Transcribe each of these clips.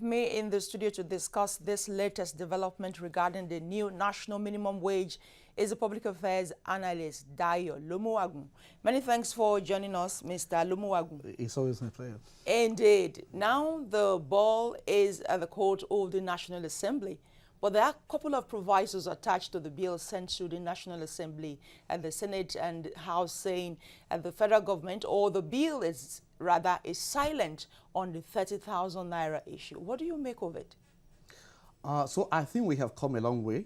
me in the studio to discuss this latest development regarding the new national minimum wage is the public affairs analyst, Dayo Lomuwagun. Many thanks for joining us, Mr. Lomuwagun. It's always my pleasure. Indeed. Now the ball is at the court of the National Assembly, but there are a couple of provisos attached to the bill sent to the National Assembly and the Senate and House saying that the federal government, or the bill is silent on the 30,000 naira issue. What do you make of it? So I think we have come a long way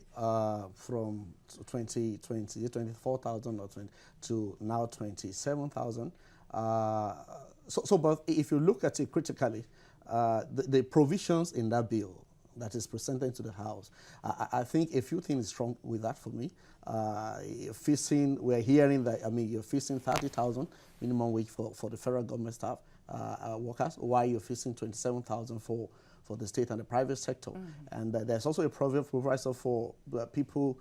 from 24,000 or 20 to now 27,000. But if you look at it critically, the provisions in that bill that is presented to the House, I think a few things is wrong with that for me. We're hearing that, you're fixing 30,000 minimum wage for the federal government staff workers, while you're fixing 27,000 for the state and the private sector. And there's also a proviso for people,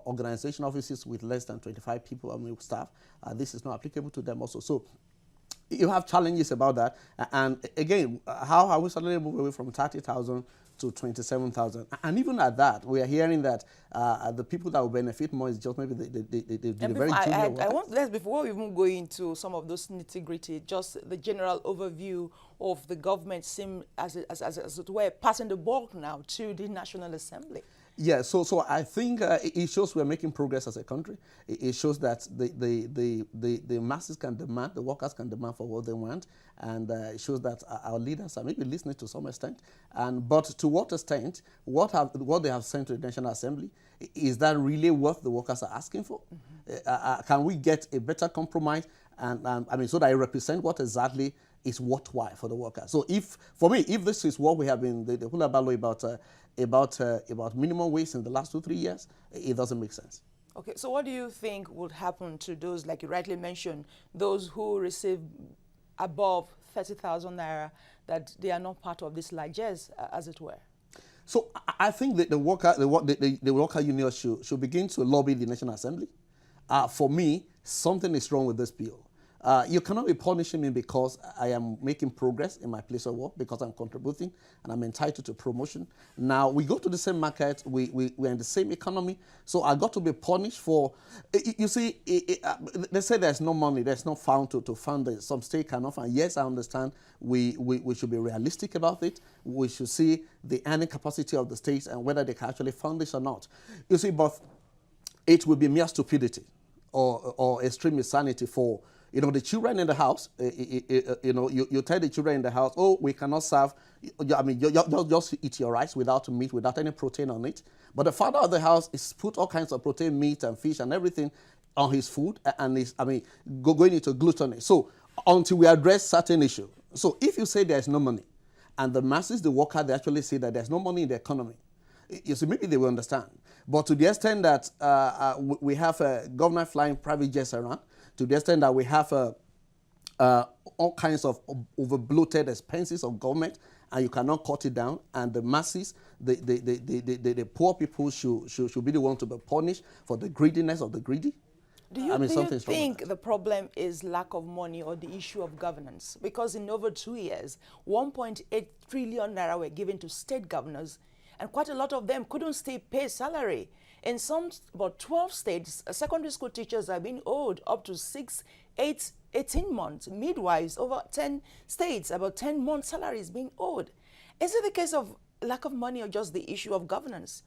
organization offices with less than 25 people, staff. This is not applicable to them also. So you have challenges about that. And again, how are we suddenly moving away from 30,000 to 27,000? And even at that, we are hearing that the people that will benefit more is just maybe the very junior workers. Before we even go into some of those nitty-gritty, just the general overview of the government seem as it were passing the ball now to the National Assembly. Yeah, so I think it shows we're making progress as a country. It shows that the masses can demand, the workers can demand for what they want, and it shows that our leaders are maybe listening to some extent. But to what extent, what they have sent to the National Assembly, is that really what the workers are asking for? Can we get a better compromise, so that it represents what exactly is worthwhile for the workers? So for me, if this is what we have been, the whole about minimum wage in the last 2-3 years, it doesn't make sense. Okay, so what do you think would happen to those, like you rightly mentioned, those who receive above 30,000 naira, that they are not part of this largesse, as it were? So I think that the worker union should begin to lobby the National Assembly. For me, something is wrong with this bill. You cannot be punishing me because I am making progress in my place of work, because I'm contributing and I'm entitled to promotion. Now, we go to the same market, we're in the same economy, so I got to be punished for, you see, they say there's no money, there's no fund to fund it. Some state cannot fund. Yes, I understand we should be realistic about it. We should see the earning capacity of the states and whether they can actually fund this or not. You see, but it will be mere stupidity or extreme insanity for the children in the house. You tell the children in the house, oh, we cannot serve. Just eat your rice without meat, without any protein on it. But the father of the house is put all kinds of protein, meat and fish and everything on his food, and is going into gluttony. So until we address certain issue. So if you say there's no money, and the masses, the worker, they actually say that there's no money in the economy, you see, maybe they will understand. But to the extent that we have a government flying private jets around, to the extent that we have all kinds of over-bloated expenses of government, and you cannot cut it down, and the masses, the poor people should be the ones to be punished for the greediness of the greedy. Do you think the problem is lack of money or the issue of governance? Because in over 2 years, 1.8 trillion naira were given to state governors, and quite a lot of them couldn't stay pay salary. In about 12 states, secondary school teachers are being owed up to 18 months. Midwives, over 10 states, about 10 months' salary is being owed. Is it the case of lack of money or just the issue of governance?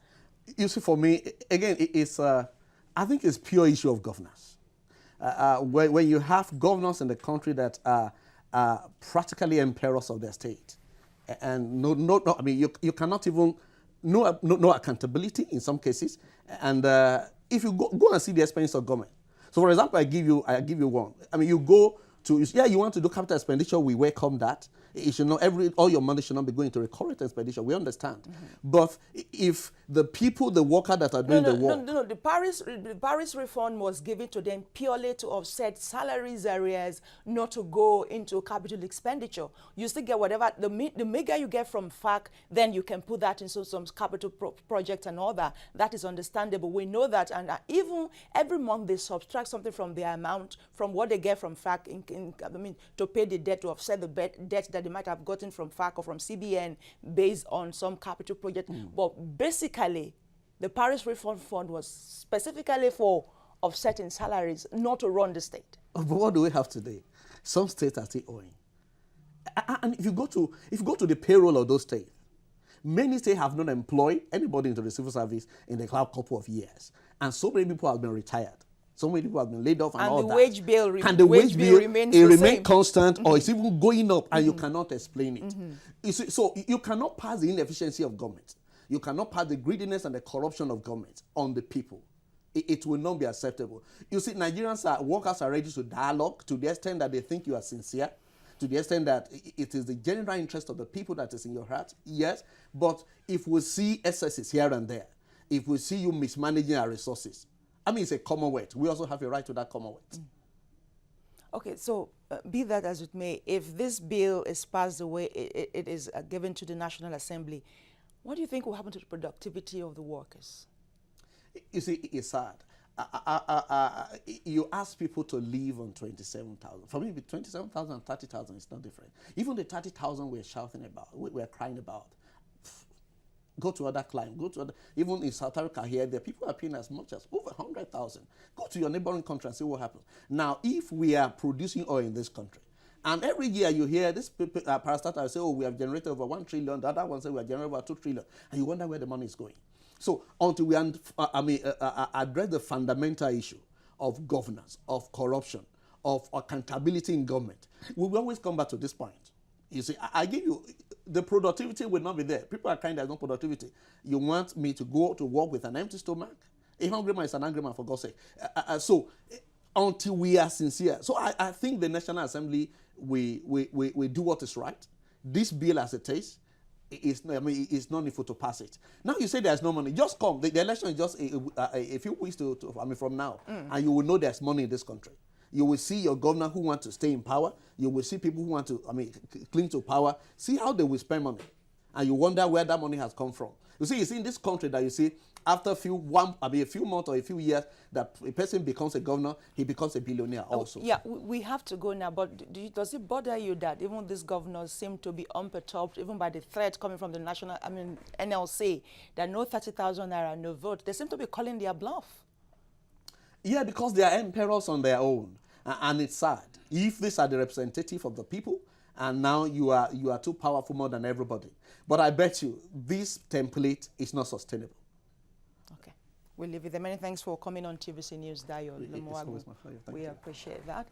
You see, for me, again, I think it's pure issue of governance. When you have governors in the country that are practically emperors of their state, and you cannot even no accountability in some cases, and if you go and see the expense of government. So, for example, I give you one. You go to, you want to do capital expenditure. We welcome that. It should not all your money should not be going to recurrent expenditure. We understand, but if the people, the worker that are doing the work, the Paris reform was given to them purely to offset salaries areas, not to go into capital expenditure. You still get whatever the mega you get from FAC, then you can put that into some capital project and all that. That is understandable. We know that, and even every month they subtract something from the amount from what they get from FAC to pay the debt, to offset the debt that they might have gotten from FAC or from CBN based on some capital project. But basically, the Paris Reform Fund was specifically for offsetting salaries, not to run the state. But what do we have today? Some states are still owing. And if you go to the payroll of those states, many states have not employed anybody into the civil service in the last couple of years. And so many people have been retired. So many people have been laid off and all that. And the wage bill remains the same. Constant, or it's even going up, and you cannot explain it. You see, so you cannot pass the inefficiency of government. You cannot pass the greediness and the corruption of government on the people. It will not be acceptable. You see, workers are ready to dialogue to the extent that they think you are sincere, to the extent that it is the general interest of the people that is in your heart, yes. But if we see excesses here and there, if we see you mismanaging our resources, I mean, it's a commonwealth. We also have a right to that commonwealth. Okay, so be that as it may, if this bill is passed the way it is given to the National Assembly, what do you think will happen to the productivity of the workers? You see, it's sad. You ask people to live on 27,000. For me, 27,000 and 30,000 is not different. Even the 30,000 we're shouting about, we're crying about. Go to other clients. Even in South Africa here, the people are paying as much as over 100,000. Go to your neighboring country and see what happens. Now, if we are producing oil in this country, and every year you hear this parastatal say, oh, we have generated over 1 trillion. The other one say we have generated over 2 trillion. And you wonder where the money is going. So until we address the fundamental issue of governance, of corruption, of accountability in government, we will always come back to this point. You see, I give you, the productivity will not be there. People are crying there's no productivity. You want me to go to work with an empty stomach? A hungry man is an angry man, for God's sake. So until we are sincere. So I think the National Assembly, we do what is right. This bill as it is, it's not needful to pass it. Now you say there's no money. Just come. The election is just a few weeks from now, and you will know there's money in this country. You will see your governor who wants to stay in power. You will see people who want to, cling to power. See how they will spend money, and you wonder where that money has come from. You see, it's in this country that you see after a few months or a few years that a person becomes a governor, he becomes a billionaire also. Yeah, we have to go now, but does it bother you that even these governors seem to be unperturbed, even by the threat coming from the NLC, that no 30,000 naira, no vote? They seem to be calling their bluff. Yeah, because they are emperors on their own, and it's sad. If these are the representative of the people, and now you are too powerful more than everybody. But I bet you this template is not sustainable. Okay, we'll leave it there. Many thanks for coming on TVC News, Dayo Lomuwagun. We appreciate that.